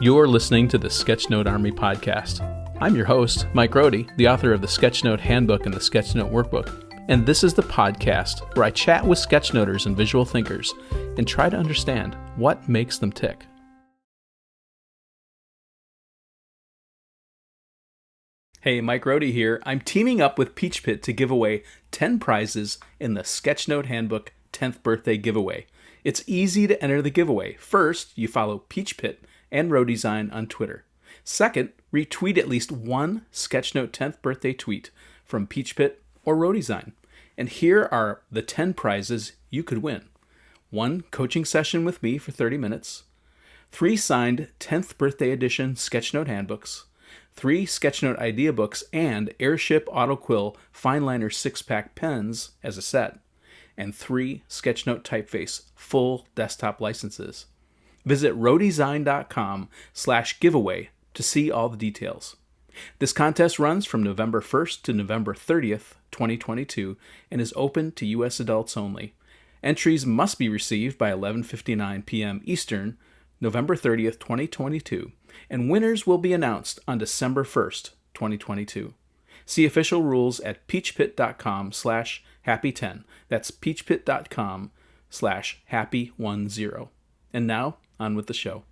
You're listening to the Sketchnote Army podcast. I'm your host, Mike Rohde, the author of the Sketchnote Handbook and the Sketchnote Workbook, and this is the podcast where I chat with sketchnoters and visual thinkers and try to understand what makes them tick. Hey, Mike Rohde here. I'm teaming up with Peachpit to give away 10 prizes in the Sketchnote Handbook 10th birthday giveaway. It's easy to enter the giveaway. First, you follow Peachpit and Rohde Design on Twitter. Second, retweet at least one Sketchnote 10th birthday tweet from Peachpit or Rohde Design. And here are the 10 prizes you could win. 1 coaching session with me for 30 minutes. 3 signed 10th birthday edition Sketchnote Handbooks. 3 Sketchnote Ideabooks and Airship Autoquill Fineliner 6-pack pens as a set. And 3 Sketchnote Typeface full desktop licenses. Visit rohdesign.com/giveaway to see all the details. This contest runs from November 1st to November 30th, 2022, and is open to U.S. adults only. Entries must be received by 11:59 p.m. Eastern, November 30th, 2022, and winners will be announced on December 1st, 2022. See official rules at peachpit.com/happy10. That's peachpit.com/happy10. And now, on with the show.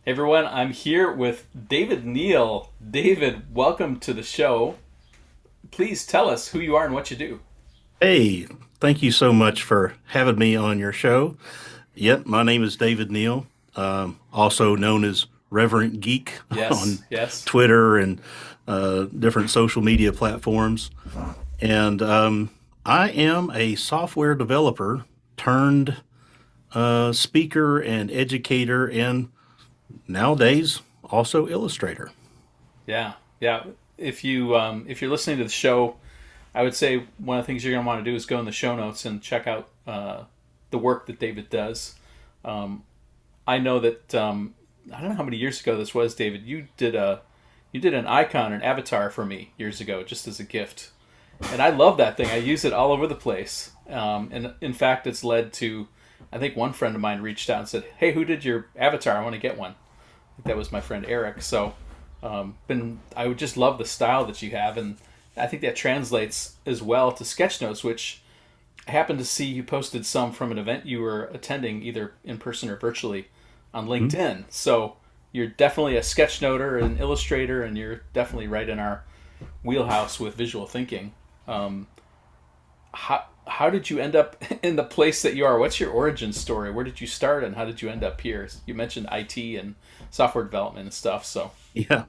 Hey everyone, I'm here with David Neal. David, welcome to the show. Please tell us who you are and what you do. Hey, thank you so much for having me on your show. Yep, my name is David Neal, also known as Reverend Geek on Twitter and different social media platforms. And I am a software developer turned speaker and educator, and nowadays also illustrator. Yeah. If you're listening to the show, I would say one of the things you're going to want to do is go in the show notes and check out the work that David does. I know that I don't know how many years ago this was, David. You did an icon, an avatar for me years ago, just as a gift, and I love that thing. I use it all over the place, and in fact, it's led to, I think one friend of mine reached out and said, "Hey, who did your avatar? I want to get one." I think that was my friend Eric. So, I would just love the style that you have, and I think that translates as well to Sketchnotes, which I happened to see you posted some from an event you were attending, either in person or virtually, on LinkedIn. Mm-hmm. So you're definitely a sketchnoter, an illustrator, and you're definitely right in our wheelhouse with visual thinking. How did you end up in the place that you are? What's your origin story? Where did you start, and how did you end up here? You mentioned IT and software development and stuff. So yeah,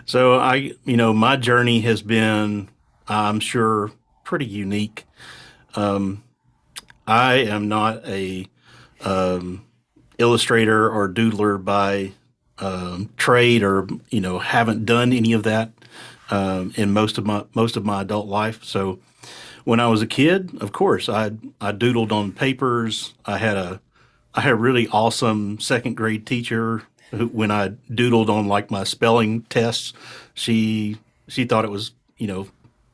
so my journey has been, I'm sure, pretty unique. I am not a illustrator or doodler by trade, or haven't done any of that in most of my adult life. So when I was a kid, of course, I doodled on papers. I had a really awesome second grade teacher who, when I doodled on like my spelling tests, she thought it was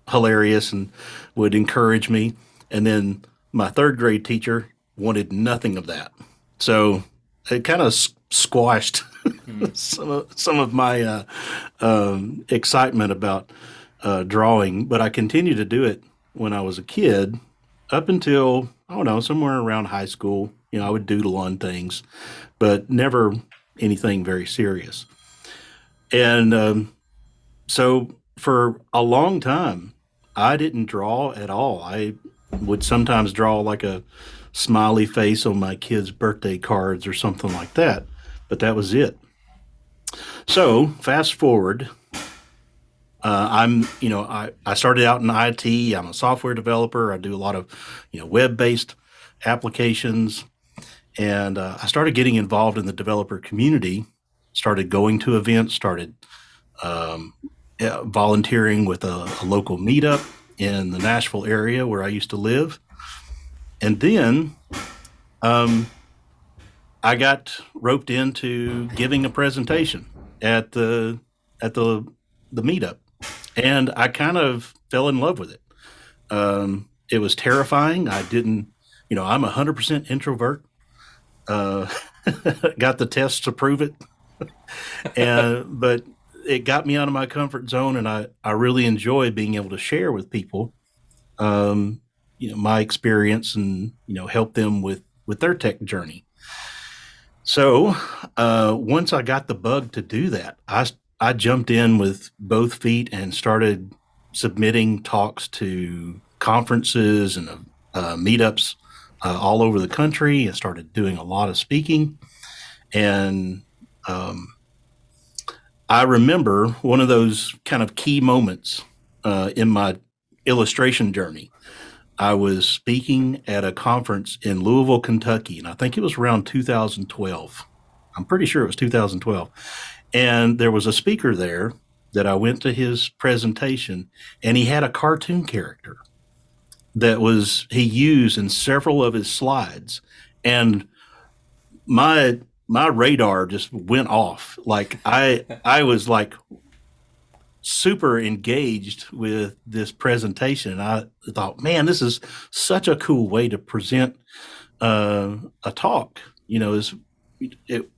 hilarious and would encourage me. And then my third grade teacher wanted nothing of that. So it kind of squashed some of my excitement about drawing. But I continued to do it when I was a kid up until, I don't know, somewhere around high school. I would doodle on things, but never anything very serious. And so for a long time, I didn't draw at all. I would sometimes draw like a smiley face on my kids' birthday cards or something like that, but that was it. So fast forward, I started out in IT. I'm a software developer. I do a lot of, web-based applications, and I started getting involved in the developer community. Started going to events. Started volunteering with a local meetup in the Nashville area where I used to live, and then I got roped into giving a presentation at the meetup. And I kind of fell in love with it. It was terrifying. I didn't, I'm 100% introvert. Got the tests to prove it. And but it got me out of my comfort zone, and I really enjoy being able to share with people, um, my experience, and help them with their tech journey. So once I got the bug to do that, I jumped in with both feet and started submitting talks to conferences and meetups all over the country, and started doing a lot of speaking. And um, I remember one of those kind of key moments in my illustration journey. I was speaking at a conference in Louisville, Kentucky, and I think it was around 2012. I'm pretty sure it was 2012. And there was a speaker there that I went to his presentation, and he had a cartoon character that was he used in several of his slides. And my radar just went off. Like I was like super engaged with this presentation. And I thought, man, this is such a cool way to present a talk. Is it?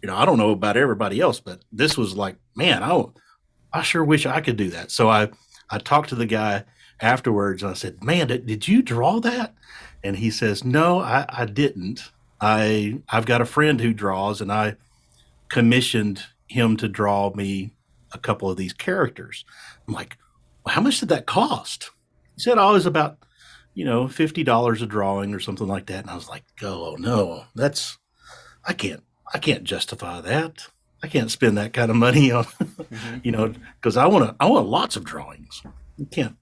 I don't know about everybody else, but this was like, man, I sure wish I could do that. So I talked to the guy afterwards, and I said, man, did you draw that? And he says, no, I didn't. I've got a friend who draws, and I commissioned him to draw me a couple of these characters. I'm like, well, how much did that cost? He said, oh, it was about, $50 a drawing or something like that. And I was like, oh no, I can't justify that. I can't spend that kind of money on, Mm-hmm. because I want lots of drawings. You can't,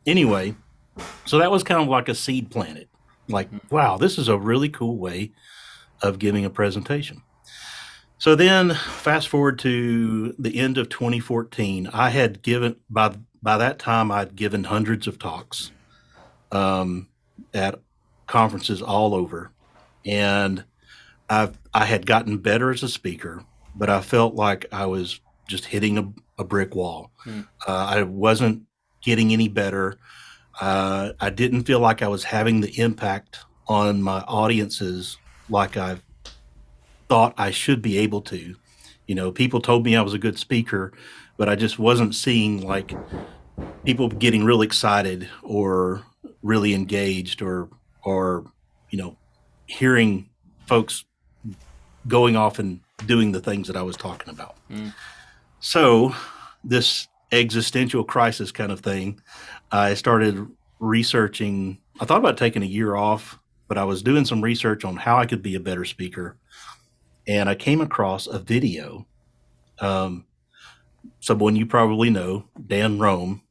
anyway. So that was kind of like a seed planted. Like, wow, this is a really cool way of giving a presentation. So then, fast forward to the end of 2014, I had given by that time I'd given hundreds of talks at conferences all over, and I had gotten better as a speaker, but I felt like I was just hitting a brick wall. Mm. I wasn't getting any better. I didn't feel like I was having the impact on my audiences like I thought I should be able to. People told me I was a good speaker, but I just wasn't seeing like people getting really excited or really engaged, or hearing folks going off and doing the things that I was talking about. Mm. So this existential crisis kind of thing, I started researching. I thought about taking a year off, but I was doing some research on how I could be a better speaker. And I came across a video. Someone you probably know, Dan Rome,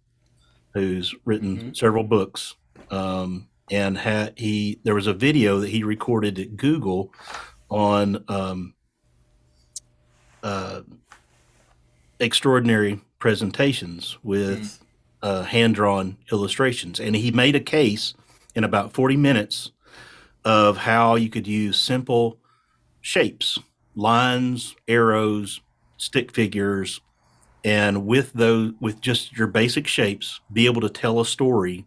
who's written Mm-hmm. several books. And there was a video that he recorded at Google on extraordinary presentations with hand-drawn illustrations. And he made a case in about 40 minutes of how you could use simple shapes, lines, arrows, stick figures, and with just your basic shapes, be able to tell a story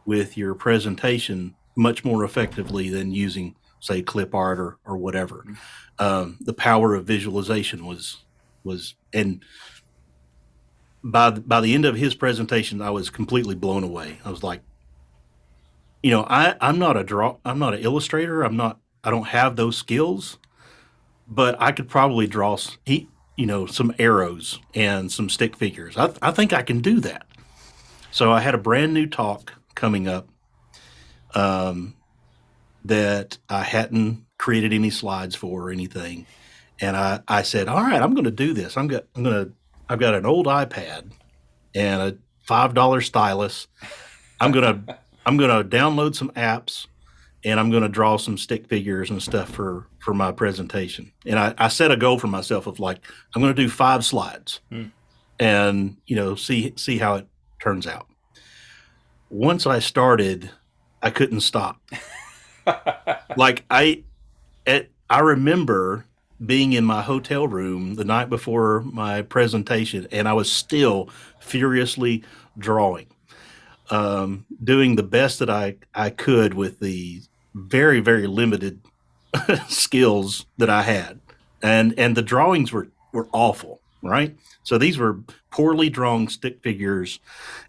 with your presentation much more effectively than using, say, clip art or whatever. The power of visualization was, and by the end of his presentation, I was completely blown away. I was like, I'm not an illustrator. I don't have those skills, but I could probably draw some arrows and some stick figures. I think I can do that. So I had a brand new talk coming up that I hadn't created any slides for or anything. And I said, all right, I'm going to do this. I've got an old iPad and a $5 stylus. I'm going to download some apps, and I'm going to draw some stick figures and stuff for my presentation. And I set a goal for myself of like, I'm going to do 5 slides and, see how it turns out. Once I started, I couldn't stop. Like I remember being in my hotel room the night before my presentation, and I was still furiously drawing, doing the best that I could with the very, very limited skills that I had. and the drawings were awful, right? So these were poorly drawn stick figures,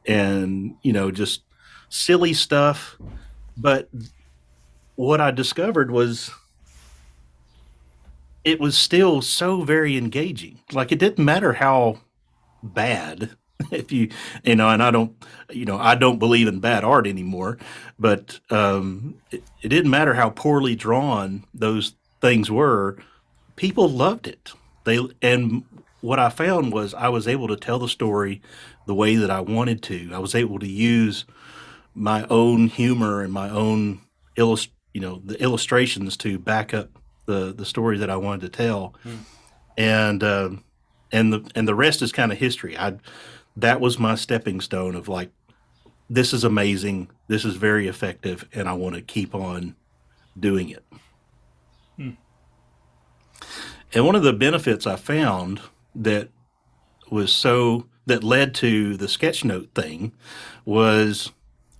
and just silly stuff. But what I discovered was it was still so very engaging. Like it didn't matter how bad if and I don't believe in bad art anymore, but it didn't matter how poorly drawn those things were. People loved it. And what I found was I was able to tell the story the way that I wanted to. I was able to use my own humor and my own the illustrations to back up the story that I wanted to tell. Hmm. And the rest is kind of history. I That was my stepping stone of like, this is amazing, this is very effective, and I want to keep on doing it. Hmm. And one of the benefits I found that that led to the sketchnote thing was,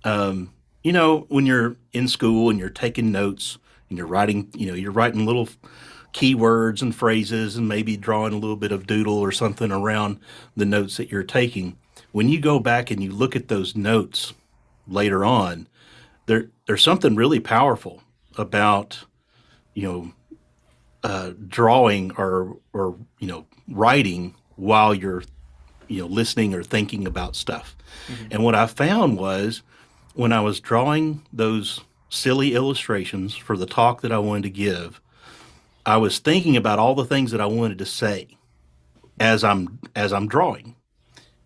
when you're in school and you're taking notes and you're writing little keywords and phrases and maybe drawing a little bit of doodle or something around the notes that you're taking. When you go back and you look at those notes later on, there's something really powerful about, you know, drawing or writing while you're listening or thinking about stuff. Hmm. And what I found was when I was drawing those silly illustrations for the talk that I wanted to give, I was thinking about all the things that I wanted to say as I'm drawing.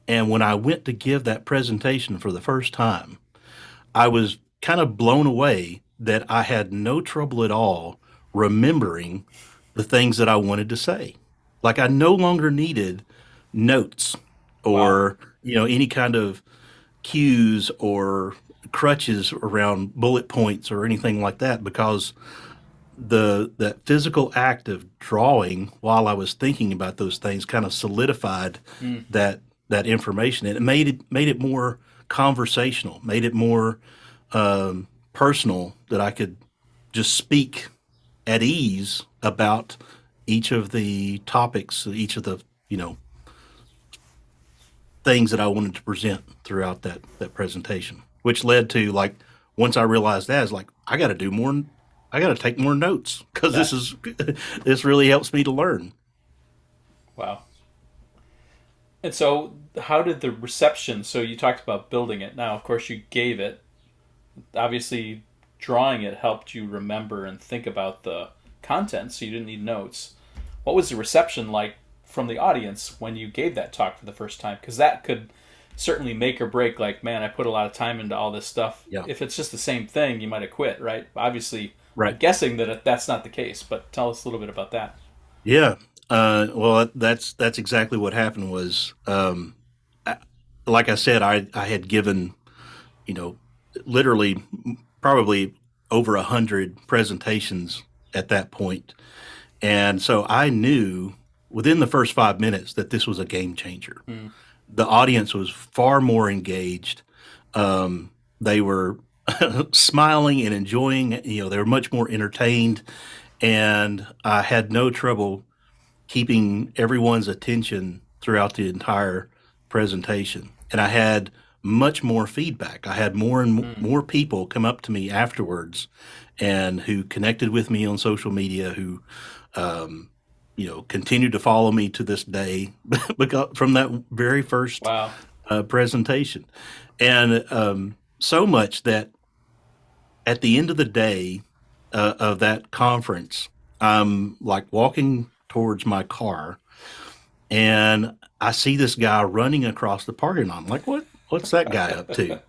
And when I went to give that presentation for the first time, I was kind of blown away that I had no trouble at all remembering the things that I wanted to say. Like I no longer needed notes Wow. or any kind of cues or crutches around bullet points or anything like that, because that physical act of drawing while I was thinking about those things kind of solidified Hmm. that information, and it made it more conversational, made it more personal, that I could just speak at ease about each of the topics, each of the things that I wanted to present throughout that presentation, which led to, like, once I realized that, it's like I got to do more. I got to take more notes because That. this really helps me to learn. Wow. And so, how did the reception? So you talked about building it. Now, of course, you gave it. Obviously, drawing it helped you remember and think about the content, so you didn't need notes. What was the reception like from the audience when you gave that talk for the first time? Because that could certainly make or break. Like, man, I put a lot of time into all this stuff. Yeah. If it's just the same thing, you might have quit, right? Obviously, I'm Right. guessing that that's not the case. But tell us a little bit about that. Yeah. Well, that's exactly what happened. Was I, like I said, I had given you know literally probably over 100 presentations at that point, and so I knew within the first 5 minutes that this was a game changer. Mm. The audience was far more engaged. They were smiling and enjoying. They were much more entertained, and I had no trouble keeping everyone's attention throughout the entire presentation. And I had much more feedback. I had more and Mm. more people come up to me afterwards and who connected with me on social media, who continue to follow me to this day because from that very first Wow. presentation. And so much that at the end of the day of that conference, I'm like walking towards my car and I see this guy running across the parking lot. I'm like, what's that guy up to?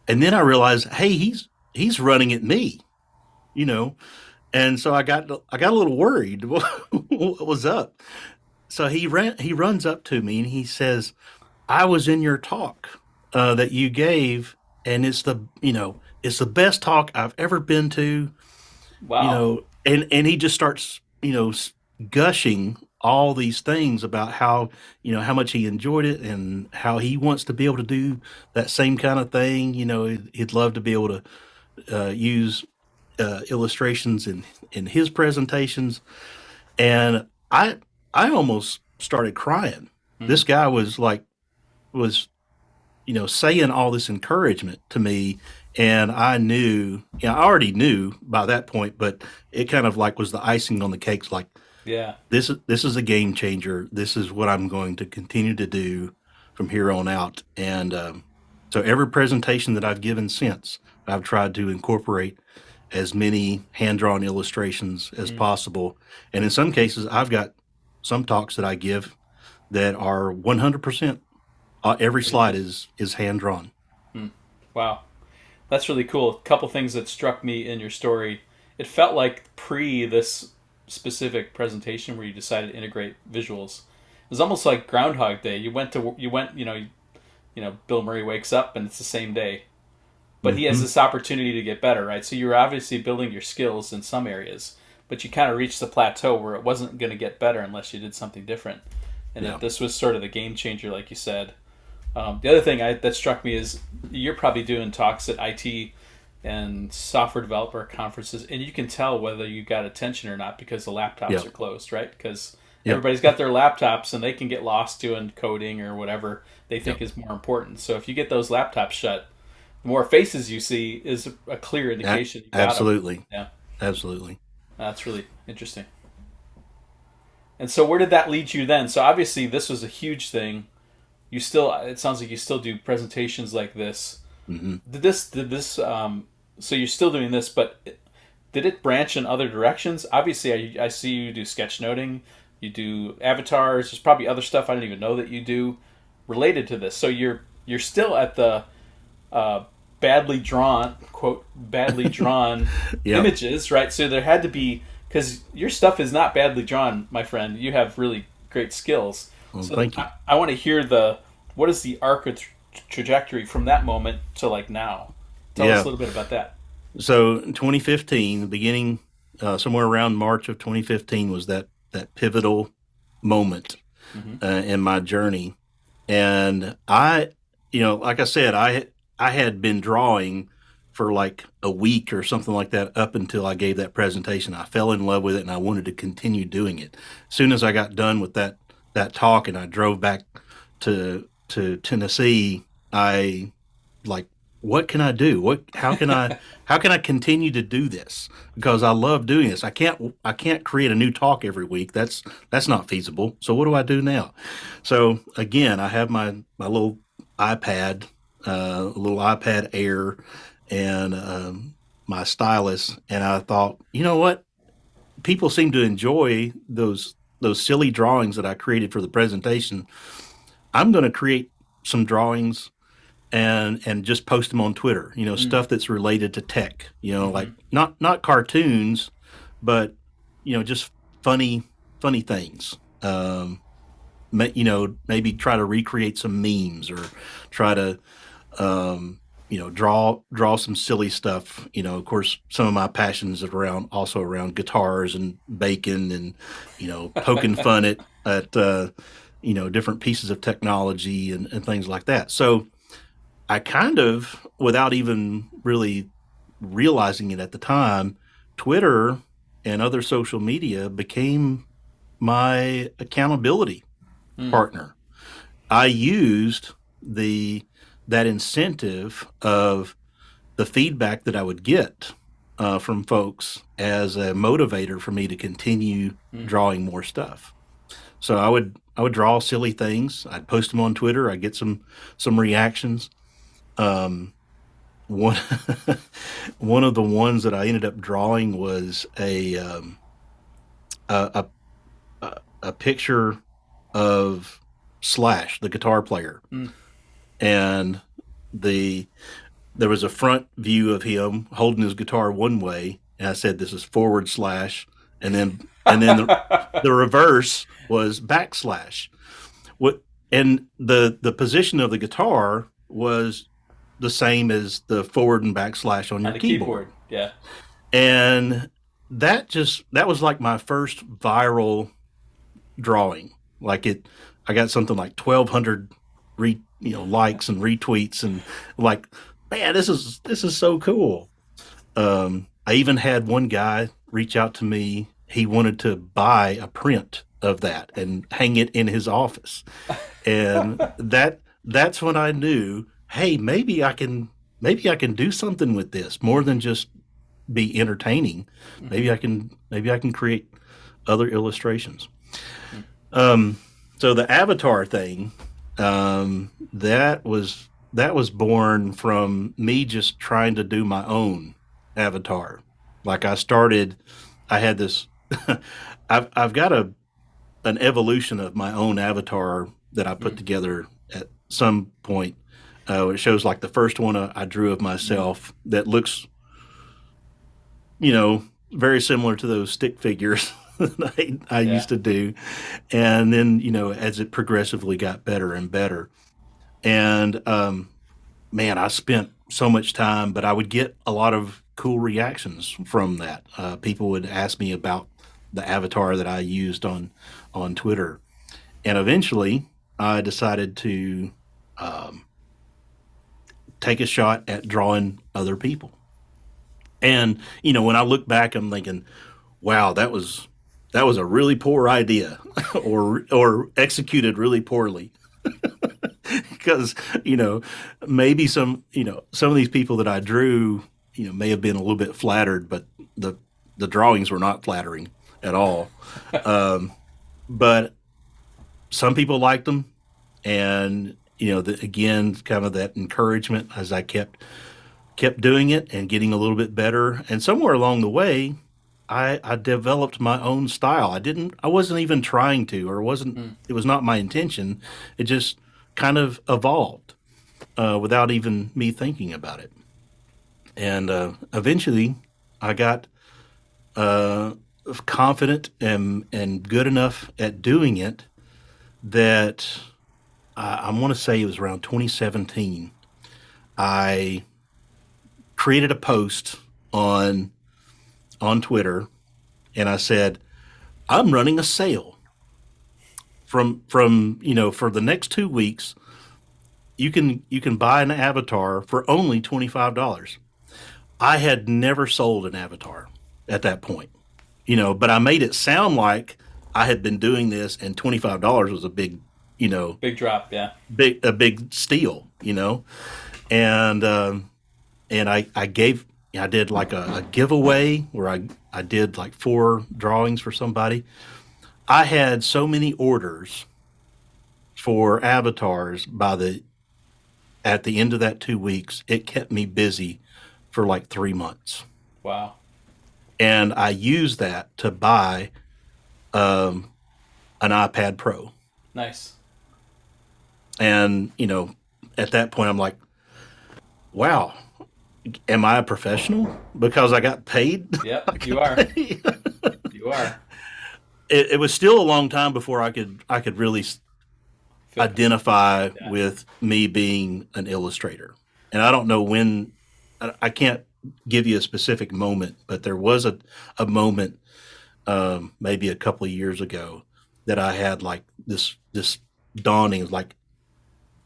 And then I realized, hey, he's running at me, you know. And so I got a little worried. What was up? So he runs up to me and he says, "I was in your talk that you gave, and it's the best talk I've ever been to." Wow. And he just starts gushing all these things about how much he enjoyed it and how he wants to be able to do that same kind of thing. He'd love to be able to use illustrations in his presentations. And I almost started crying. Hmm. This guy was saying all this encouragement to me, and I knew, I already knew by that point, but it kind of like was the icing on the cake. Like Yeah. this is a game changer. This is what I'm going to continue to do from here on out. And so every presentation that I've given since, I've tried to incorporate as many hand drawn illustrations as Mm. possible. And in some cases, I've got some talks that I give that are 100%. Every Pretty slide cool. is hand drawn. Hmm. Wow. That's really cool. A couple things that struck me in your story. It felt like pre this specific presentation where you decided to integrate visuals. It was almost like Groundhog Day. You went, Bill Murray wakes up and it's the same day, but he has Hmm. this opportunity to get better, right? So you're obviously building your skills in some areas, but you kind of reached the plateau where it wasn't going to get better unless you did something different. And Yeah, that this was sort of the game changer, like you said. The other thing that struck me is you're probably doing talks at IT and software developer conferences, and you can tell whether you got attention or not because the laptops yeah, are closed, right? Because yeah, everybody's got their laptops and they can get lost doing coding or whatever they yeah. think is more important. So if you get those laptops shut, the more faces you see is a clear indication you got them. Absolutely, Yeah, absolutely. that's really interesting. And so where did that lead you then? So obviously this was a huge thing. You still, it sounds like you still do presentations like this. Hmm. So you're still doing this, but did it branch in other directions? Obviously, I see you do sketchnoting, you do avatars. There's probably other stuff I don't even know that you do related to this. So you're still at the uh, badly drawn quote badly drawn Yeah. images, right? So there had to be because your stuff is not badly drawn, my friend. You have really great skills. Well, So thank you. I want to hear the what is the arc or trajectory from that moment to like now. Tell us Yeah. a little bit about that. So in 2015, the beginning, somewhere around March of 2015, was that pivotal moment Hmm. in my journey. And like I said, I had been drawing for like a week or something like that up until I gave that presentation. I fell in love with it and I wanted to continue doing it. As soon as I got done with that talk and I drove back to Tennessee, I like, what can I do? How can I continue to do this? Because I love doing this. I can't create a new talk every week. That's not feasible. So what do I do now? So again, I have my little iPad, little iPad Air, and my stylus, and I thought, you know what? People seem to enjoy those silly drawings that I created for the presentation. I'm going to create some drawings and just post them on Twitter. Mm-hmm. Stuff that's related to tech. Like not cartoons, but just funny funny things. Maybe try to recreate some memes or try to draw some silly stuff. Of course, some of my passions are around guitars and bacon and poking fun at different pieces of technology and things like that. So I kind of, without even really realizing it at the time, Twitter and other social media became my accountability Mm. partner. I used the that incentive of the feedback that I would get from folks as a motivator for me to continue Mm. drawing more stuff. So I would draw silly things. I'd post them on Twitter. I'd get some reactions. Um, one one of the ones that I ended up drawing was a a picture of Slash, the guitar player, Mm. and the there was a front view of him holding his guitar one way, and I said, "This is forward slash," and then the reverse was backslash. What and the position of the guitar was the same as the forward and backslash on On your the keyboard. keyboard, yeah. And that was like my first viral drawing. Like I got something like 1,200 likes and retweets, and like, man, this is so cool. I even had one guy reach out to me he wanted to buy a print of that and hang it in his office. And that's when I knew, hey, maybe I can do something with this more than just be entertaining. Mm-hmm. Maybe I can create other illustrations. Mm-hmm. So the avatar thing, that was born from me just trying to do my own avatar. Like I had this. I've got an evolution of my own avatar that I put together at some point. It shows like the first one I drew of myself that looks, very similar to those stick figures that I Yeah. used to do. And then, as it progressively got better and better. And man, I spent so much time, but I would get a lot of cool reactions from that. People would ask me about the avatar that I used on Twitter. And eventually, I decided to take a shot at drawing other people. And when I look back, I'm thinking, "Wow, that was a really poor idea, or executed really poorly." Because maybe some of these people that I drew, may have been a little bit flattered, but the drawings were not flattering at all. But some people liked them, and again, kind of that encouragement as I kept doing it and getting a little bit better. And somewhere along the way, I developed my own style. I wasn't even trying to, or Mm. it was not my intention. It just kind of evolved without even me thinking about it. And eventually, I got uh, confident and good enough at doing it that I want to say it was around 2017. I created a post on on Twitter, and I said, "I'm running a sale from for the next 2 weeks. You can buy an avatar for only $25." I had never sold an avatar at that point, but I made it sound like I had been doing this, and $25 was a you know, Big drop. Yeah. a big steal, and I did like a giveaway where I did like 4 drawings for somebody. I had so many orders for avatars at the end of that 2 weeks, it kept me busy for like 3 months. Wow. And I used that to buy um, an iPad Pro. Nice. And, at that point, I'm like, wow, am I a professional? Because I got paid. Yep. You are. You are. It was still a long time before I could really Feel. identify Yeah. with me being an illustrator. And I don't know when. I can't give you a specific moment, but there was a moment, maybe a couple of years ago, that I had like this dawning, like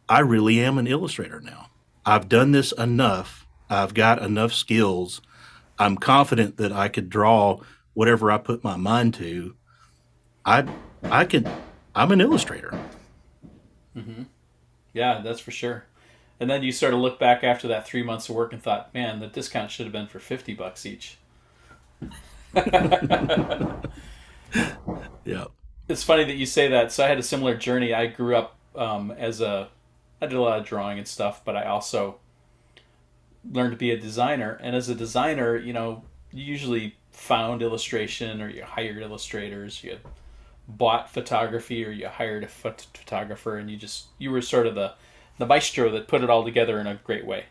I really am an illustrator now. I've done this enough. I've got enough skills. I'm confident that I could draw whatever I put my mind to. I I can. I'm an illustrator. Mm-hmm. Yeah, that's for sure. And then you sort of look back after that 3 months of work and thought, man, the discount should have been for $50 each. Yeah. It's funny that you say that. So I had a similar journey. I grew up I did a lot of drawing and stuff, but I also learned to be a designer. And as a designer, you usually found illustration or you hired illustrators. You bought photography or you hired a photographer, and you were sort of the maestro that put it all together in a great way.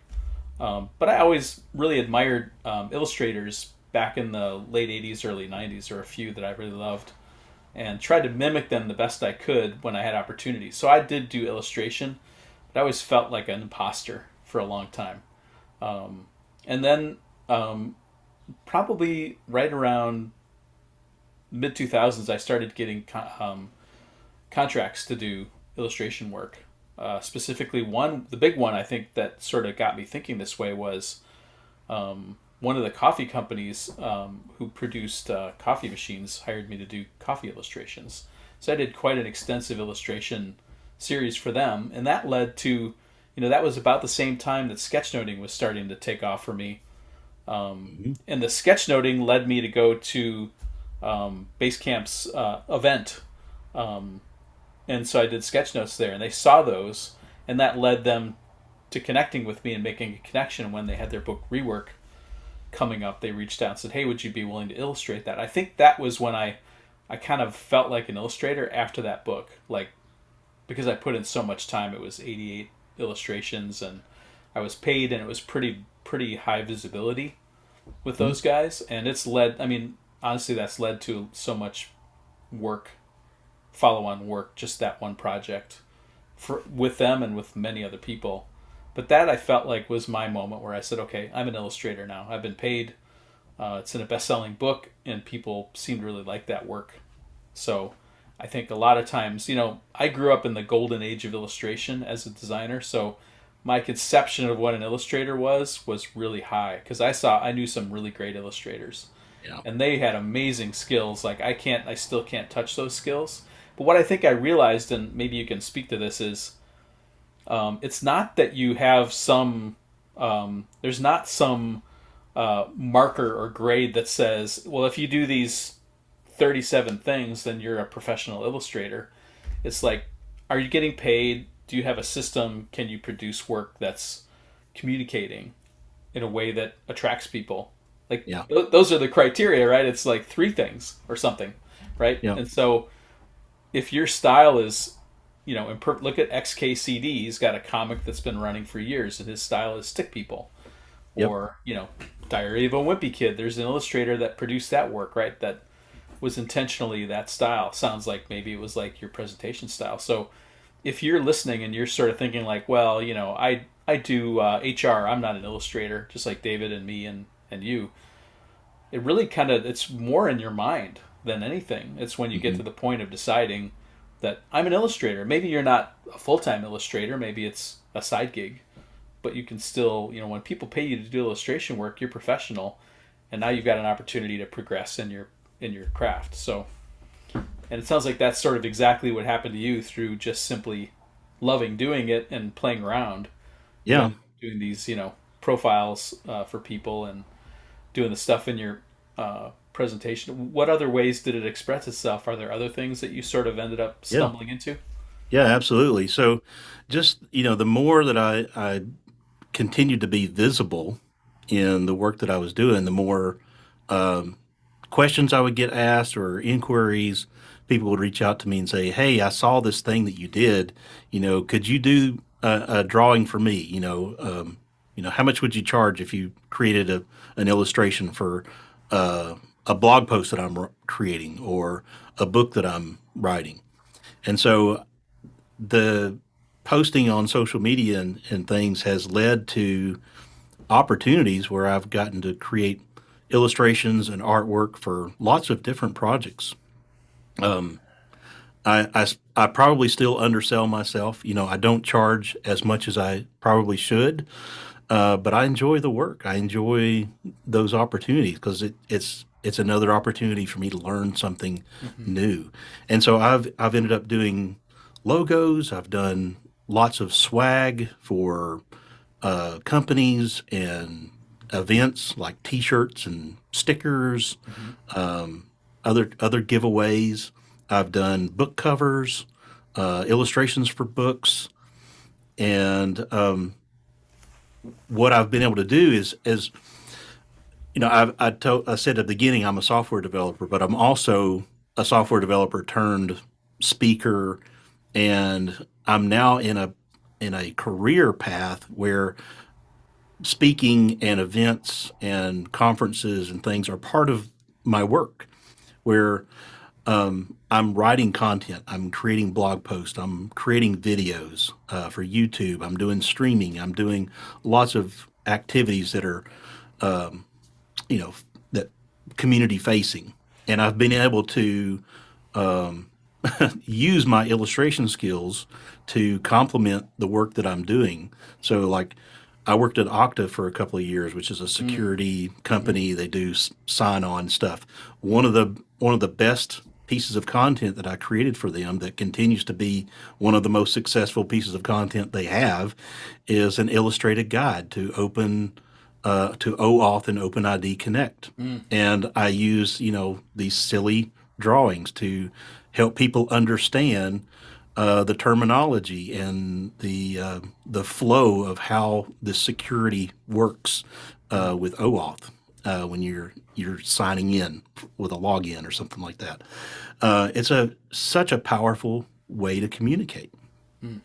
But I always really admired illustrators back in the late 80s, early 90s. There were a few that I really loved and tried to mimic them the best I could when I had opportunities. So I did do illustration, but I always felt like an imposter for a long time. And then probably right around mid 2000s, I started getting contracts to do illustration work. Specifically, the big one I think that sort of got me thinking this way was when one of the coffee companies who produced coffee machines hired me to do coffee illustrations. So I did quite an extensive illustration series for them, and that led to, that was about the same time that sketchnoting was starting to take off for me. And the sketchnoting led me to go to Basecamp's event, and so I did sketchnotes there, and they saw those, and that led them to connecting with me and making a connection. When they had their book rework coming up, they reached out and said, "Hey, would you be willing to illustrate that?" I think that was when I kind of felt like an illustrator after that book, like, because I put in so much time. It was 88 illustrations, and I was paid, and it was pretty high visibility with those guys, and it's led. I mean, honestly, that's led to so much work, follow-on work, just that one project with them and with many other people. But that, I felt like, was my moment where I said, okay, I'm an illustrator now. I've been paid. It's in a best-selling book, and people seem to really like that work. So I think a lot of times, I grew up in the golden age of illustration as a designer, so my conception of what an illustrator was really high, because I knew some really great illustrators. Yeah. And they had amazing skills. Like, I still can't touch those skills. But what I think I realized, and maybe you can speak to this, is it's not that you have there's not some marker or grade that says, well, if you do these 37 things, then you're a professional illustrator. It's like, are you getting paid? Do you have a system? Can you produce work that's communicating in a way that attracts people? Like, Yeah. those are the criteria, right? It's like 3 things or something, right? Yeah. And so if your style is, look at XKCD. He's got a comic that's been running for years, and his style is stick people. Yep. Or, Diary of a Wimpy Kid. There's an illustrator that produced that work, right? That was intentionally that style. Sounds like maybe it was like your presentation style. So if you're listening and you're sort of thinking like, well, I do HR. I'm not an illustrator, just like David and me and you. It really it's more in your mind than anything. It's when you get to the point of deciding that I'm an illustrator. Maybe you're not a full-time illustrator. Maybe it's a side gig. But you can still, when people pay you to do illustration work, you're professional, and now you've got an opportunity to progress in your craft. So, and it sounds like that's sort of exactly what happened to you through just simply loving doing it and playing around. Yeah. Doing these, profiles for people and doing the stuff in your presentation. What other ways did it express itself? Are there other things that you sort of ended up Yeah. stumbling into? Yeah, absolutely. So just, the more that I continued to be visible in the work that I was doing, the more questions I would get asked or inquiries. People would reach out to me and say, "Hey, I saw this thing that you did. Could you do a drawing for me? How much would you charge if you created an illustration for a blog post that I'm creating or a book that I'm writing?" And so the posting on social media and things has led to opportunities where I've gotten to create illustrations and artwork for lots of different projects. I probably still undersell myself. I don't charge as much as I probably should, but I enjoy the work. I enjoy those opportunities because it's another opportunity for me to learn something new. And so I've ended up doing logos. I've done lots of swag for companies and events like T-shirts and stickers, other giveaways. I've done book covers, illustrations for books, and what I've been able to do is I said at the beginning I'm a software developer, but I'm also a software developer turned speaker, and I'm now in a career path where speaking and events and conferences and things are part of my work, where I'm writing content, I'm creating blog posts, I'm creating videos for YouTube, I'm doing streaming, I'm doing lots of activities that are, you know, that community facing, and I've been able to use my illustration skills to complement the work that I'm doing. So, like, I worked at Okta for a couple of years, which is a Mm, security hmm. company. They do sign-on stuff. One of the best pieces of content that I created for them that continues to be one of the most successful pieces of content they have is an illustrated guide to OAuth and OpenID Connect. Mm, And I use, these silly drawings to help people understand the terminology and the flow of how the security works mm, with OAuth when you're signing in with a login or something like that. It's a such a powerful way to communicate. mm.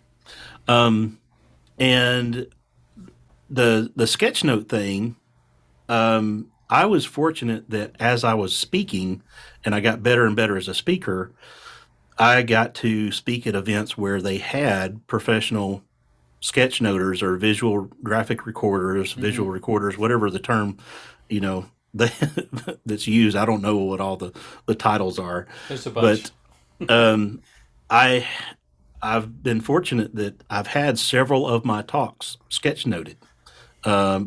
And the sketchnote thing, I was fortunate that as I was speaking and I got better and better as a speaker, I got to speak at events where they had professional sketchnoters or visual graphic recorders, Hmm. visual recorders, whatever the term, you know, they, that's used. I don't know what all the titles are, There's a bunch. but um, I I've been fortunate that I've had several of my talks sketchnoted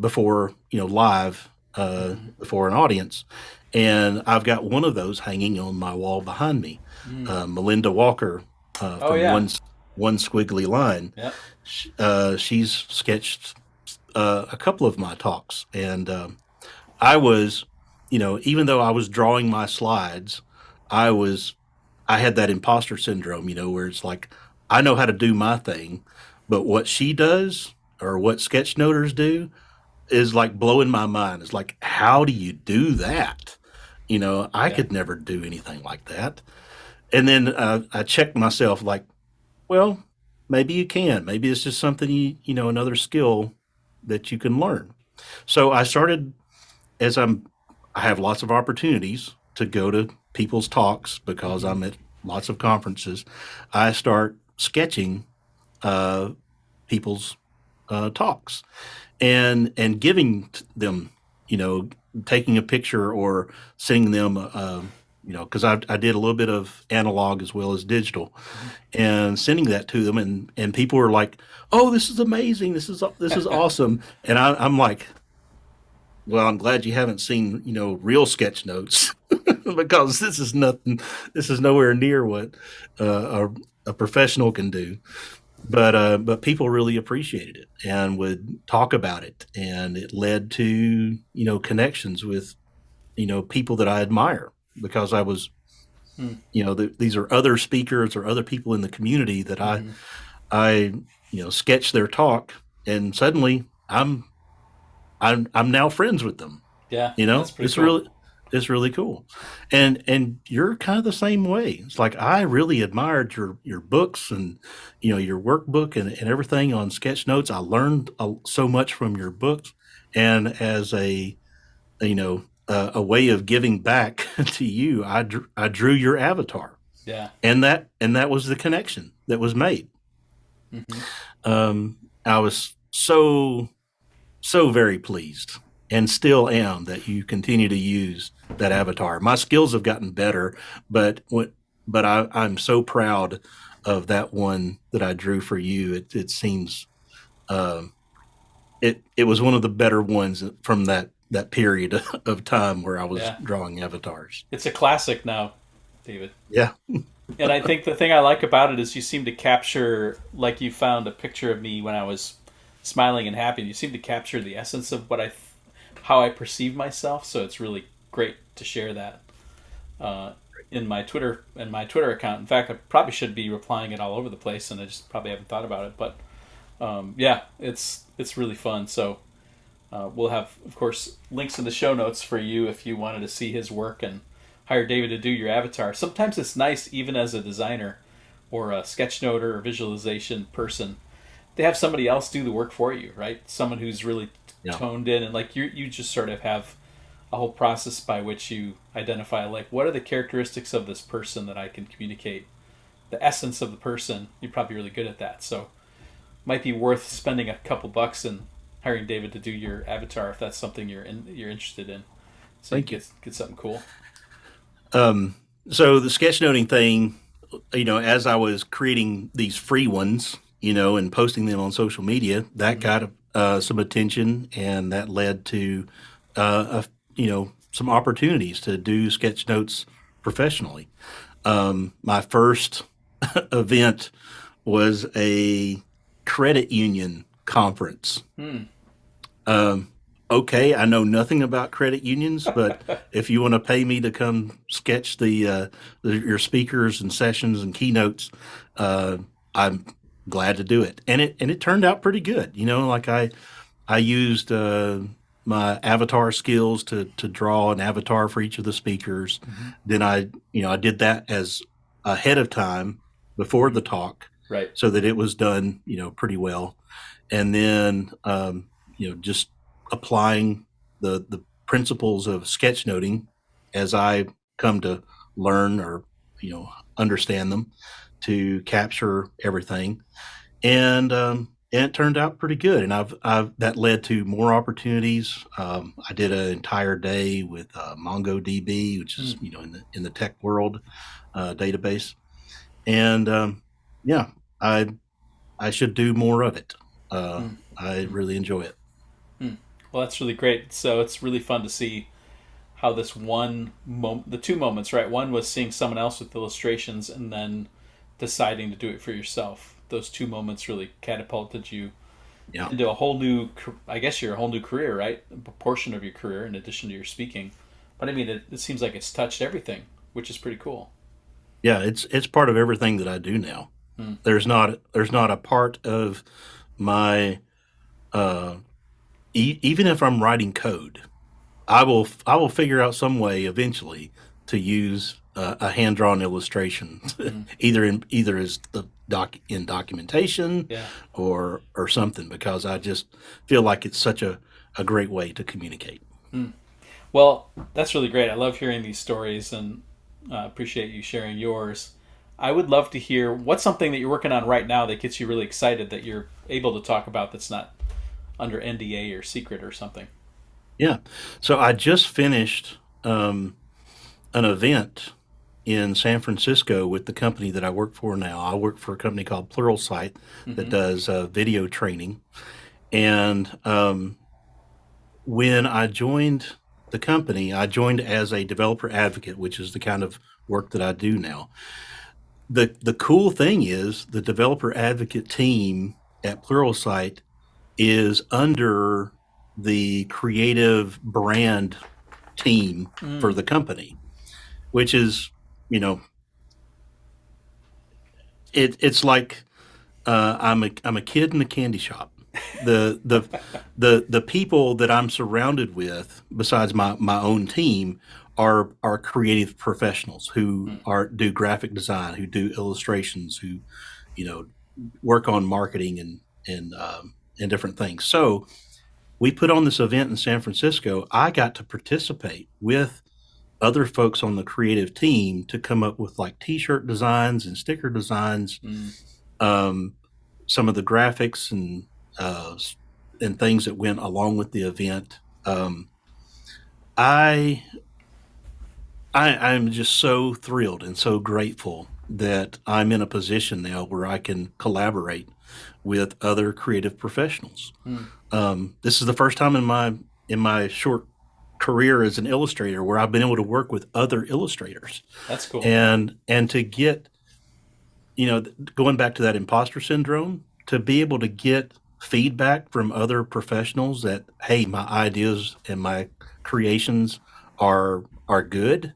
before live Hmm. before an audience, and I've got one of those hanging on my wall behind me. Mm. Melinda Walker Oh from yeah. one squiggly line. Yep. She's sketched a couple of my talks, and I was, even though I was drawing my slides, I was I had that imposter syndrome, where it's like I know how to do my thing, but what she does or what sketchnoters do is like blowing my mind. It's like, how do you do that? I Yeah. could never do anything like that. And then I checked myself, like, well, maybe you can. Maybe it's just something another skill that you can learn. So I started as I have lots of opportunities to go to people's talks because Hmm. I'm at lots of conferences. I start sketching uh, people's talks and giving them, you know, taking a picture or sending them, because I did a little bit of analog as well as digital, and sending that to them, and people were like, "Oh, this is amazing! This is awesome!" And I'm like, "Well, I'm glad you haven't seen real sketch notes because this is nothing. This is nowhere near what a professional can do." But people really appreciated it and would talk about it, and it led to connections with people that I admire because I was these are other speakers or other people in the community that Hmm. I sketch their talk, and suddenly I'm now friends with them. Yeah, that's pretty It's cool. really cool, and you're kind of the same way. It's like I really admired your books and your workbook and everything on sketch notes. I learned so much from your books, and as a way of giving back to you, I drew your avatar, Yeah. and that was the connection that was made. Hmm. I was so very pleased and still am that you continue to use that Hmm. avatar. My skills have gotten better, but I'm so proud of that one that I drew for you. It seems um, it was one of the better ones from that period of time where I was Yeah. drawing avatars. It's a classic now, David. Yeah, And I think the thing I like about it is you seem to capture, like you found a picture of me when I was smiling and happy. You seem to capture the essence of how I perceive myself. So it's really great to share that uh, in my Twitter account. In fact, I probably should be replying it all over the place, and I just probably haven't thought about it. But yeah, it's really fun. So we'll have, of course, links in the show notes for you if you wanted to see his work and hire David to do your avatar. Sometimes it's nice, even as a designer or a sketchnoter or visualization person, to have somebody else do the work for you, right? Someone who's really yeah. toned in, and like you just sort of have a whole process by which you identify, like, what are the characteristics of this person that I can communicate, the essence of the person. You're probably really good at that, so might be worth spending a couple bucks and hiring David to do your avatar if that's something you're interested in, so you Thank can you. get something cool. Um, so the sketchnoting thing, as I was creating these free ones, and posting them on social media, that Hmm. got some attention, and that led to some opportunities to do sketchnotes professionally. My first event was a credit union conference. Okay, I know nothing about credit unions, but if you want to pay me to come sketch your speakers and sessions and keynotes, I'm glad to do it. And it turned out pretty good. Like I used my avatar skills to draw an avatar for each of the speakers. Mm-hmm. Then I did that as ahead of time before the talk, right, so that it was done, pretty well. And then, just applying the principles of sketchnoting as I come to learn or, understand them to capture everything. And it turned out pretty good. And I've that led to more opportunities. I did an entire day with MongoDB, which is, in the tech world database. And yeah, I should do more of it. I really enjoy it. Well, that's really great. So it's really fun to see how this the two moments, right? One was seeing someone else with illustrations, and then deciding to do it for yourself. Those two moments really catapulted you into a whole new, I guess you're a whole new career, right? A portion of your career in addition to your speaking. But I mean, it seems like it's touched everything, which is pretty cool. Yeah, it's part of everything that I do now. There's not a part of my even if I'm writing code, I will figure out some way eventually to use a hand drawn illustration, either as the in documentation, or something, because I just feel like it's such a great way to communicate. Well, that's really great. I love hearing these stories, and appreciate you sharing yours. I would love to hear what's something that you're working on right now that gets you really excited that you're able to talk about that's not under NDA or secret or something. Yeah. So I just finished an event in San Francisco with the company that I work for now. I work for a company called Pluralsight that does video training. And when I joined the company, I joined as a developer advocate, which is the kind of work that I do now. The cool thing is the developer advocate team at Pluralsight is under the creative brand team for the company, which is, it's like I'm a kid in a candy shop. The people that I'm surrounded with, besides my own team, are creative professionals who do graphic design, who do illustrations, who work on marketing and different things. So we put on this event in San Francisco. I got to participate with other folks on the creative team to come up with like T-shirt designs and sticker designs, some of the graphics and things that went along with the event. I'm just so thrilled and so grateful that I'm in a position now where I can collaborate with other creative professionals. This is the first time in my short career as an illustrator where I've been able to work with other illustrators. That's cool. And to get, going back to that imposter syndrome, to be able to get feedback from other professionals that, hey, my ideas and my creations are good.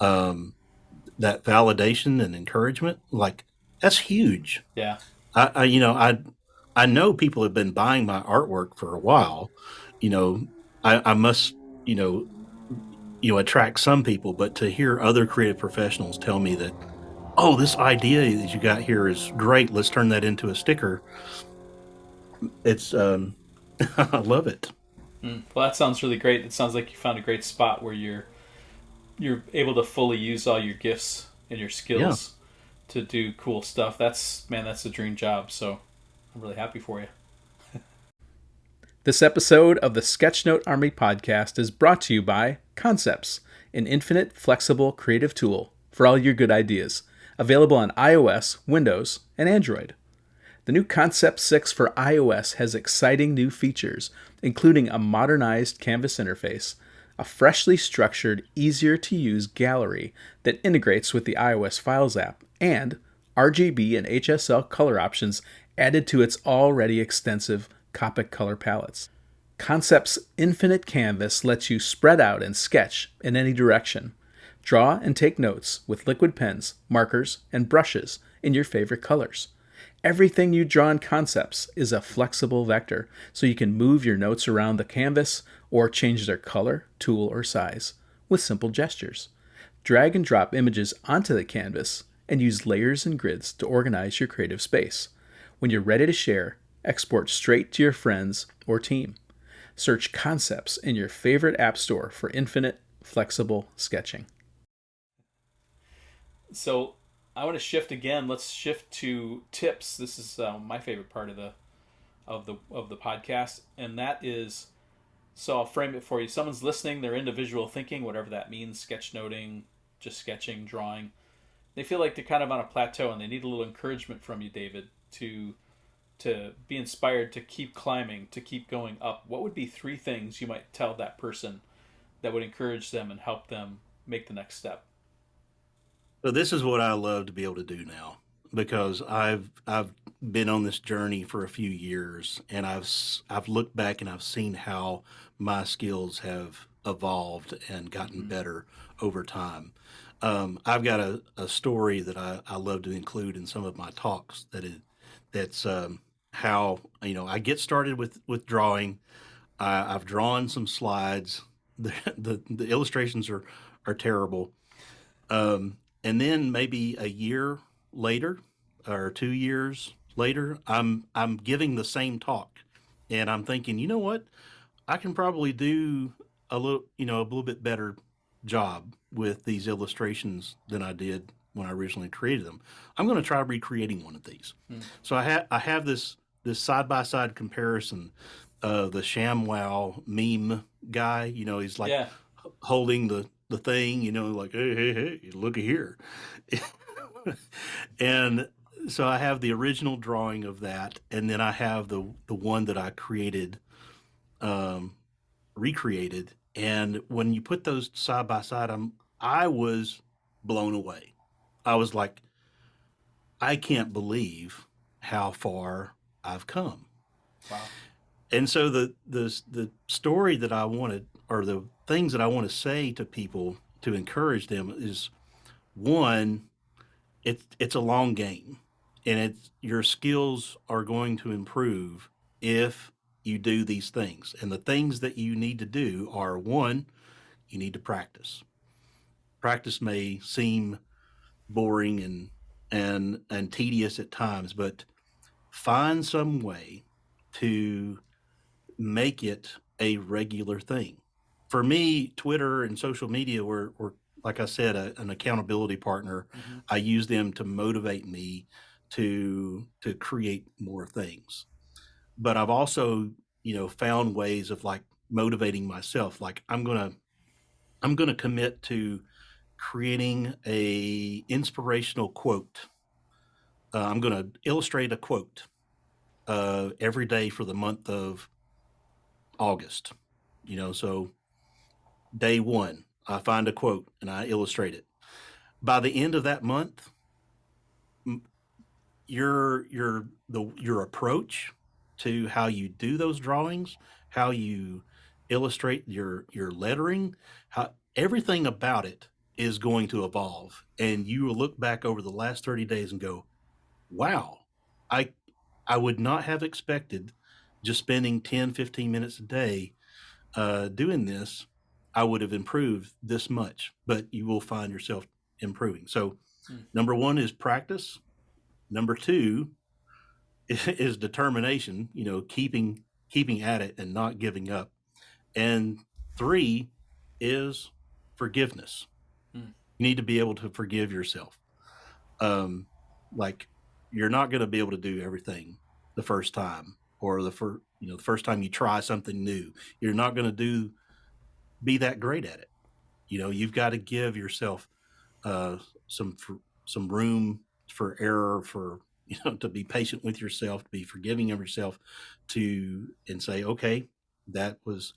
That validation and encouragement, like, that's huge. Yeah. I know people have been buying my artwork for a while. I must, attract some people, but to hear other creative professionals tell me that, oh, this idea that you got here is great, let's turn that into a sticker. It's, I love it. Well, that sounds really great. It sounds like you found a great spot where you're able to fully use all your gifts and your skills to do cool stuff. That's a dream job. So I'm really happy for you. This episode of the Sketchnote Army podcast is brought to you by Concepts, an infinite, flexible, creative tool for all your good ideas, available on iOS, Windows, and Android. The new Concept 6 for iOS has exciting new features, including a modernized canvas interface, a freshly structured, easier to use gallery that integrates with the iOS Files app, and RGB and HSL color options added to its already extensive Copic color palettes. Concept's infinite canvas lets you spread out and sketch in any direction. Draw and take notes with liquid pens, markers, and brushes in your favorite colors. Everything you draw in Concepts is a flexible vector, so you can move your notes around the canvas or change their color, tool, or size with simple gestures. Drag and drop images onto the canvas and use layers and grids to organize your creative space. When you're ready to share, export straight to your friends or team. Search Concepts in your favorite app store for infinite, flexible sketching. So I want to shift again. Let's shift to tips. This is my favorite part of the podcast, and that is, so I'll frame it for you. Someone's listening. They're into visual thinking, whatever that means. Sketchnoting, just sketching, drawing. They feel like they're kind of on a plateau, and they need a little encouragement from you, David, to be inspired to keep climbing, to keep going up. What would be 3 things you might tell that person that would encourage them and help them make the next step? So this is what I love to be able to do now because I've been on this journey for a few years and I've looked back and I've seen how my skills have evolved and gotten Mm-hmm. better over time. I've got a story that I love to include in some of my talks that's how I get started with drawing. I've drawn some slides. The illustrations are terrible. And then maybe a year later or 2 years later, I'm giving the same talk, and I'm thinking, you know what, I can probably do a little bit better job with these illustrations than I did when I originally created them. I'm going to try recreating one of these. Mm. So I have this side by side comparison of the ShamWow meme guy. He's like Yeah. holding the thing, like, hey, looky here. And so I have the original drawing of that, and then I have the one that I created, um, recreated. And when you put those side by side, I was blown away. I was like, I can't believe how far I've come. Wow. And so the story that I wanted, or the things that I want to say to people to encourage them is, one, it's a long game, and it's your skills are going to improve if you do these things. And the things that you need to do are, one, you need to practice. Practice may seem boring and tedious at times, but find some way to make it a regular thing. For me, Twitter and social media were like I said, an accountability partner. Mm-hmm. I use them to motivate me to create more things. But I've also, found ways of like motivating myself. Like I'm gonna commit to creating a inspirational quote. I'm gonna illustrate a quote every day for the month of August. So day one, I find a quote and I illustrate it. By the end of that month, your approach to how you do those drawings, how you illustrate your lettering, how everything about it is going to evolve, and you will look back over the last 30 days and go, "Wow, I I would not have expected just spending 10-15 minutes a day doing this, I would have improved this much." But you will find yourself improving. So, Mm. number one is practice. Number two is determination. Keeping at it and not giving up. And three is forgiveness. Mm. You need to be able to forgive yourself. Um, like you're not going to be able to do everything the first time, or the first time you try something new. You're not going to be that great at it. You've got to give yourself uh, some room for error, for to be patient with yourself, to be forgiving of yourself, and say, okay, that was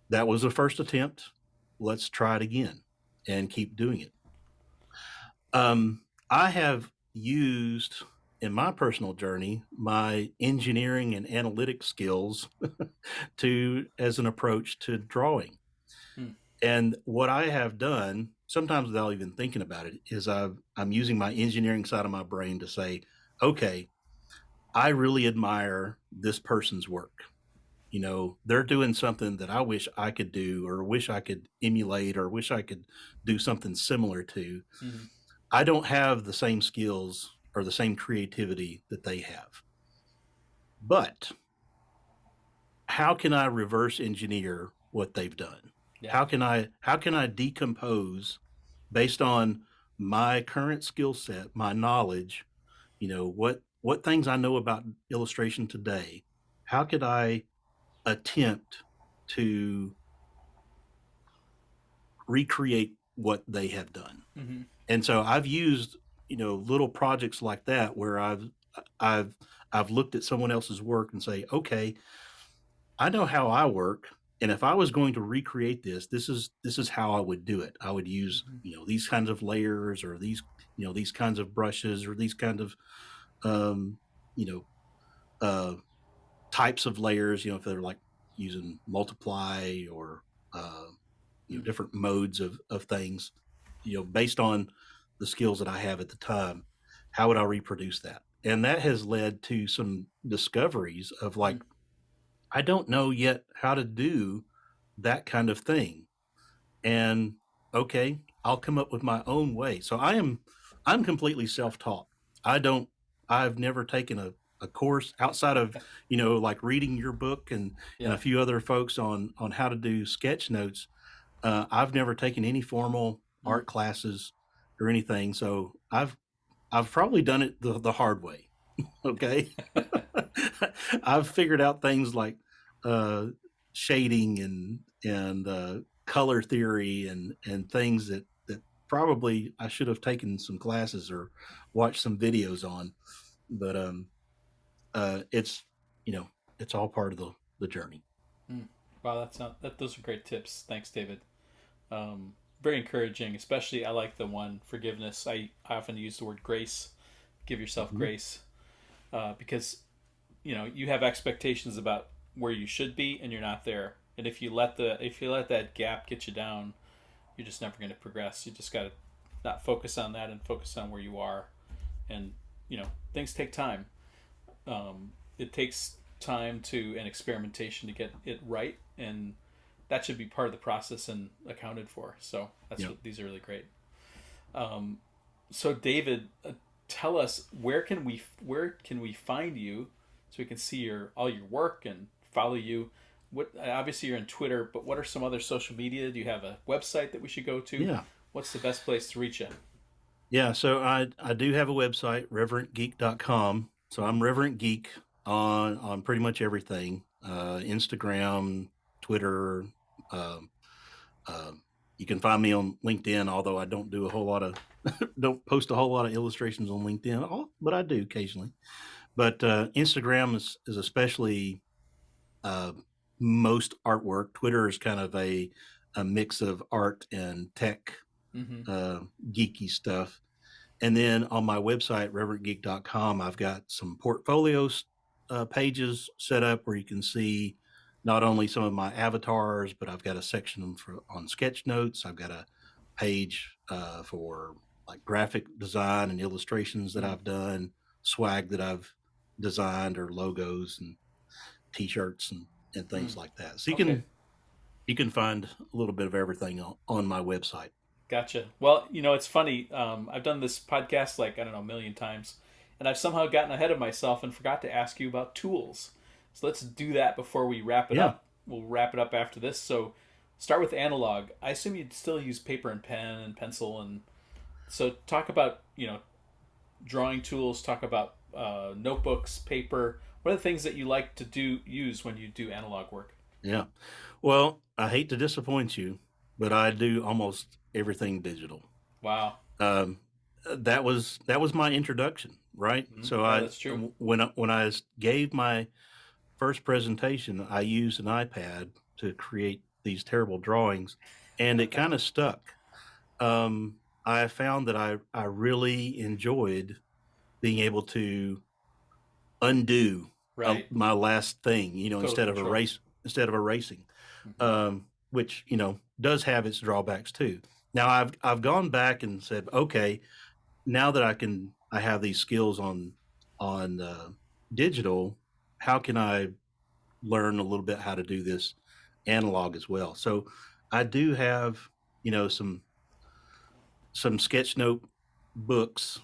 the first attempt. Let's try it again and keep doing it. I have used in my personal journey my engineering and analytic skills as an approach to drawing. Hmm. And what I have done, sometimes without even thinking about it, is I'm using my engineering side of my brain to say, okay, I really admire this person's work. They're doing something that I wish I could do, or wish I could emulate, or wish I could do something similar to. Mm-hmm. I don't have the same skills or the same creativity that they have. But how can I reverse engineer what they've done? Yeah. How can I decompose based on my current skill set, my knowledge, what things I know about illustration today? How could I attempt to recreate what they have done? Mm-hmm. And so I've used, little projects like that where I've looked at someone else's work and say, okay, I know how I work, and if I was going to recreate this is how I would do it. I would use, Mm-hmm. these kinds of layers, or these kinds of brushes, or these kind of um, you know uh, types of layers. If they're like using multiply, or Mm-hmm. different modes of things, based on the skills that I have at the time. How would I reproduce that? And that has led to some discoveries of, like, Mm-hmm. I don't know yet how to do that kind of thing. And okay, I'll come up with my own way. So I'm completely self-taught. I don't I've never taken a course outside of, like reading your book and a Yeah. few other folks on how to do sketch notes. I've never taken any formal Mm. art classes or anything. So I've probably done it the hard way. Okay. I've figured out things like uh, shading and color theory and things that probably I should have taken some classes or watched some videos on. But it's you know it's all part of the journey. Mm. Wow, that's not that. Those are great tips. Thanks, David. Very encouraging. Especially, I like the one forgiveness. I often use the word grace. Give yourself Mhm. grace, because you have expectations about where you should be, and you're not there. And if you let that gap get you down, you're just never going to progress. You just got to not focus on that and focus on where you are. And things take time. It takes time to and experimentation to get it right, and that should be part of the process and accounted for. So Yeah. these are really great. So David, tell us, where can we find you so we can see all your work and follow you. What, obviously you're on Twitter, but what are some other social media? Do you have a website that we should go to? Yeah. What's the best place to reach you? Yeah. So I do have a website, reverentgeek.com. So I'm Reverent Geek on pretty much everything. Instagram, Twitter. Um, you can find me on LinkedIn, although I don't do a whole lot of don't post a whole lot of illustrations on LinkedIn, but I do occasionally. But Instagram is especially uh, most artwork. Twitter is kind of a mix of art and tech, Mm-hmm. uh, geeky stuff. And then on my website, reverentgeek.com, I've got some portfolios pages set up where you can see not only some of my avatars, but I've got a section on sketch notes. I've got a page for like graphic design and illustrations that Mm. I've done, swag that I've designed, or logos and t-shirts and things Mm. like that. So you Okay. can you can find a little bit of everything on my website. Gotcha. Well, it's funny. I've done this podcast like, I don't know, a million times, and I've somehow gotten ahead of myself and forgot to ask you about tools. So let's do that before we wrap it Yeah. up. We'll wrap it up after this. So start with analog. I assume you'd still use paper and pen and pencil, and so talk about drawing tools. Talk about notebooks, paper. What are the things that you like to use when you do analog work? Yeah. Well, I hate to disappoint you, but I do almost everything digital. Wow. Um, that was my introduction right? So Yeah, that's true. when I gave my first presentation, I used an iPad to create these terrible drawings, and it kind of stuck. I found that I really enjoyed being able to undo Right. my last thing, Total control. instead of erasing, Hmm. which does have its drawbacks too. Now I've gone back and said, okay, now that I have these skills on digital, how can I learn a little bit how to do this analog as well? So I do have some Sketchnote books.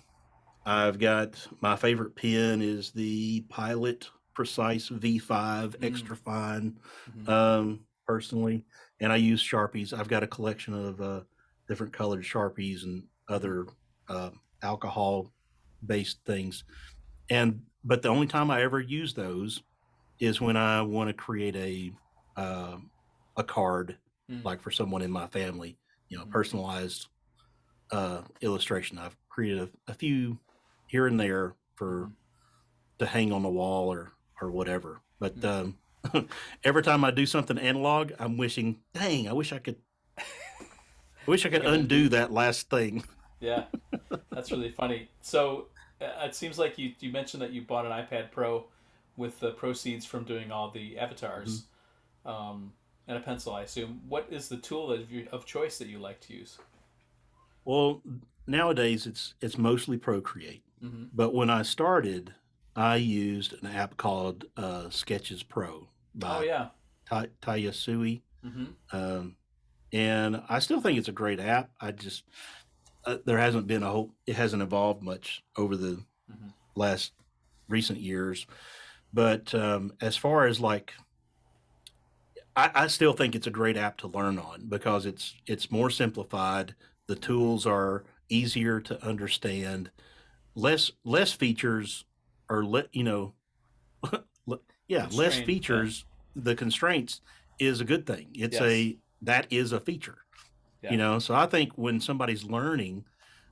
I've got my favorite pen is the Pilot Precise V5 Mm-hmm. Extra Fine, Mm-hmm. personally, and I use Sharpies. I've got a collection of different colored Sharpies and other uh, alcohol based things. And but the only time I ever use those is when I want to create uh, a card, Mm-hmm. like for someone in my family, Mm-hmm. personalized illustration. I've created a few here and there Mm-hmm. for to hang on the wall or whatever. But Mm-hmm. every time I do something analog, I'm wishing, dang, I wish I I could can undo. undo that last thing. Yeah, that's really funny. So it seems like you mentioned that you bought an iPad Pro with the proceeds from doing all the Mhm. avatars, and a pencil, I assume. What is the tool of choice that you like to use? Well, nowadays it's mostly Procreate, Mm-hmm. but when I started, I used an app called Sketches Pro Oh by yeah. Taya Sui. Mm-hmm. Um, and I still think it's a great app. I just there hasn't been it hasn't evolved much over the Mm-hmm. last recent years. But as far as like, I still think it's a great app to learn on because it's more simplified. The Mm-hmm. tools are easier to understand. Less features, or yeah, less Constrained. Yeah. features. The constraints is a good thing. Yes. That is a feature. Yeah. So I think when somebody's learning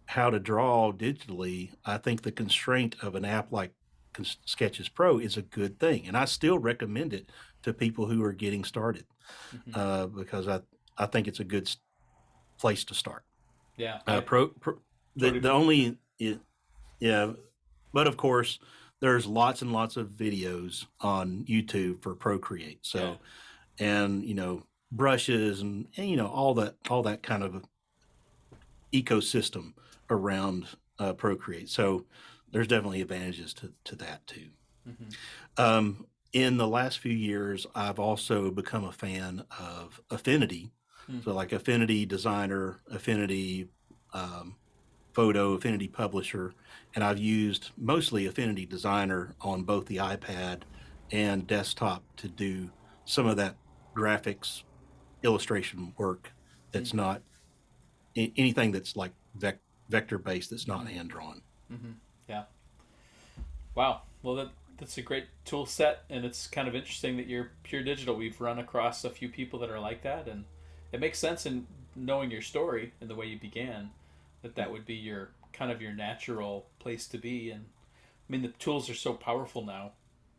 how to draw digitally, I think the constraint of an app like Sketches Pro is a good thing, and I still recommend it to people who are getting started Mm-hmm. because I think it's a good place to start. Yeah. Uh, I pro, pro totally the agree. only yeah, but of course there's lots and lots of videos on YouTube for Procreate. Yeah. So and brushes and all that kind of ecosystem around Procreate. So there's definitely advantages to that too. Mm-hmm. In the last few years, I've also become a fan of Affinity. Mm. So like Affinity Designer, Affinity Photo, Affinity Publisher, and I've used mostly Affinity Designer on both the iPad and desktop to do some of that graphics illustration work that's Mm-hmm. not anything that's like vector based that's not hand drawn. Mm-hmm. Yeah. Wow. Well, that's a great tool set, and it's kind of interesting that you're pure digital. We've run across a few people that are like that, and it makes sense in knowing your story and the way you began that would be your kind of your natural place to be. And I mean, the tools are so powerful now.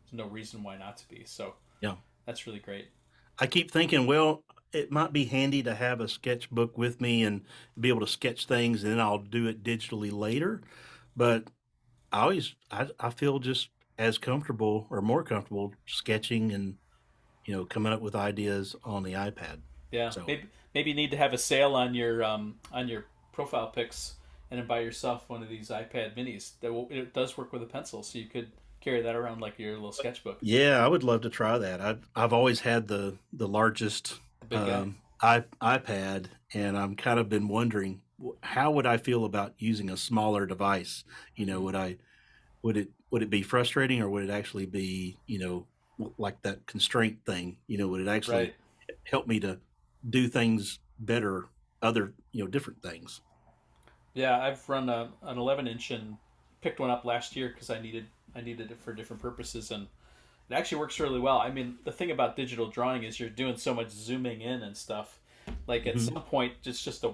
There's no reason why not to be. So Yeah. that's really great. I keep thinking, well, it might be handy to have a sketchbook with me and be able to sketch things and then I'll do it digitally later. But I feel just as comfortable or more comfortable sketching and, coming up with ideas on the iPad. Yeah, So, maybe you need to have a sale on your profile pics, and then buy yourself one of these iPad Minis. It does work with a pencil, so you could carry that around like your little sketchbook. yeah, I would love to try that. I've always had the largest The big guy. iPad, and I'm kind of been wondering how would I feel about using a smaller device? Hmm. Would it be frustrating, or would it actually be like that constraint thing? Would it Right. actually help me to do things better, other different things? Yeah, I've run an 11-inch and picked one up last year because I needed it for different purposes, and it actually works really well. I mean, the thing about digital drawing is you're doing so much zooming in and stuff. Like at Hmm. some point, it's just a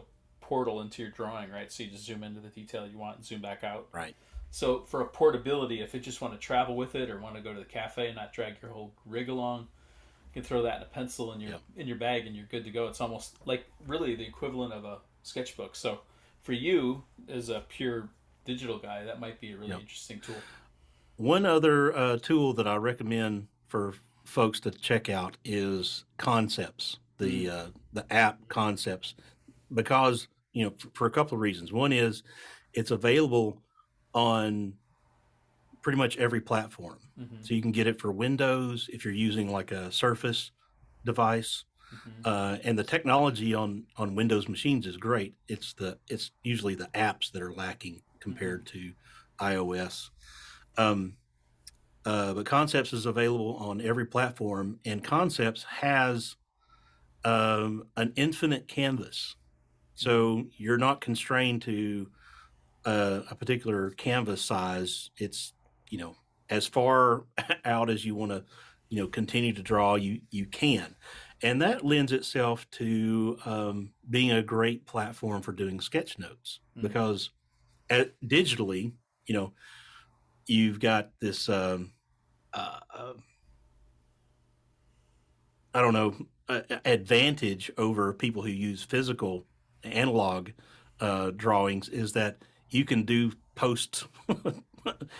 portal into your drawing, right? So you just zoom into the detail you want and zoom back out. Right. So for a portability, if you just want to travel with it or want to go to the cafe and not drag your whole rig along, you can throw that in a pencil in your bag and you're good to go. It's almost like really the equivalent of a sketchbook. So for you as a pure digital guy, that might be a really interesting tool. One other tool that I recommend for folks to check out is Concepts, the app Concepts, because for a couple of reasons. One is it's available on pretty much every platform. So you can get it for Windows if you're using like a Surface device, and the technology on Windows machines is great. It's usually the apps that are lacking compared to iOS. But Concepts is available on every platform, and Concepts has an infinite canvas. So you're not constrained to a particular canvas size. It's, as far out as you want to, continue to draw, you can. And that lends itself to being a great platform for doing sketch notes, because digitally, you've got this, advantage over people who use physical analog drawings, is that you can do post,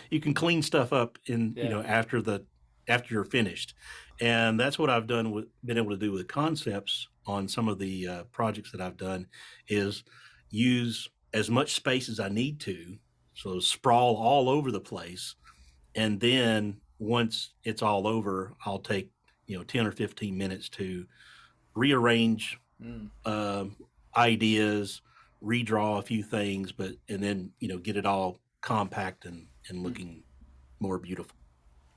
you can clean stuff up after you're finished. And that's what I've been able to do with Concepts on some of the projects that I've done, is use as much space as I need to, so sprawl all over the place. And then once it's all over, I'll take 10 or 15 minutes to rearrange ideas, redraw a few things, and then get it all compact and looking more beautiful.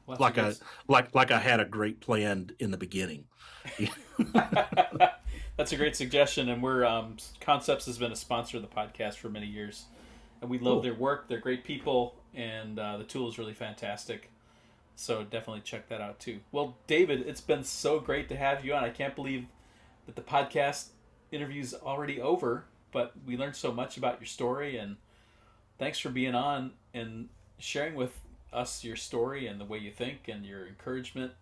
Well, like I had a great plan in the beginning. That's a great suggestion, and we're Concepts has been a sponsor of the podcast for many years, and we love their work. They're great people, and the tool is really fantastic. So definitely check that out too. Well, David, it's been so great to have you on. I can't believe that the podcast interview's already over, but we learned so much about your story, and thanks for being on and sharing with us your story and the way you think and your encouragement.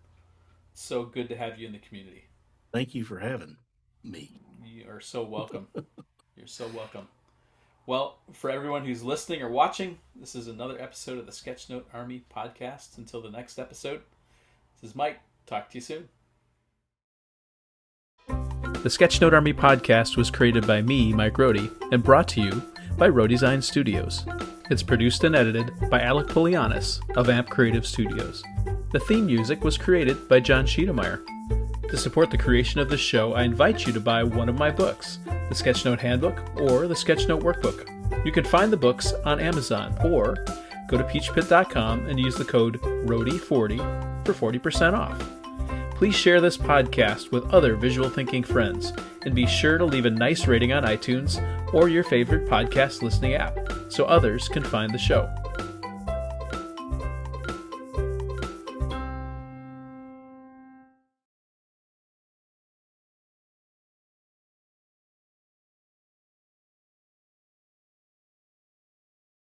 So good to have you in the community. Thank you for having me. You are so welcome. You're so welcome. Well, for everyone who's listening or watching, this is another episode of the Sketchnote Army podcast. Until the next episode, this is Mike. Talk to you soon. The Sketchnote Army podcast was created by me, Mike Rohde, and brought to you by Rohde Design Studios. It's produced and edited by Alec Polianis of Amp Creative Studios. The theme music was created by John Schiedermeyer. To support the creation of this show, I invite you to buy one of my books, the Sketchnote Handbook or the Sketchnote Workbook. You can find the books on Amazon or go to peachpit.com and use the code ROHDE40 for 40% off. Please share this podcast with other visual thinking friends, and be sure to leave a nice rating on iTunes or your favorite podcast listening app so others can find the show.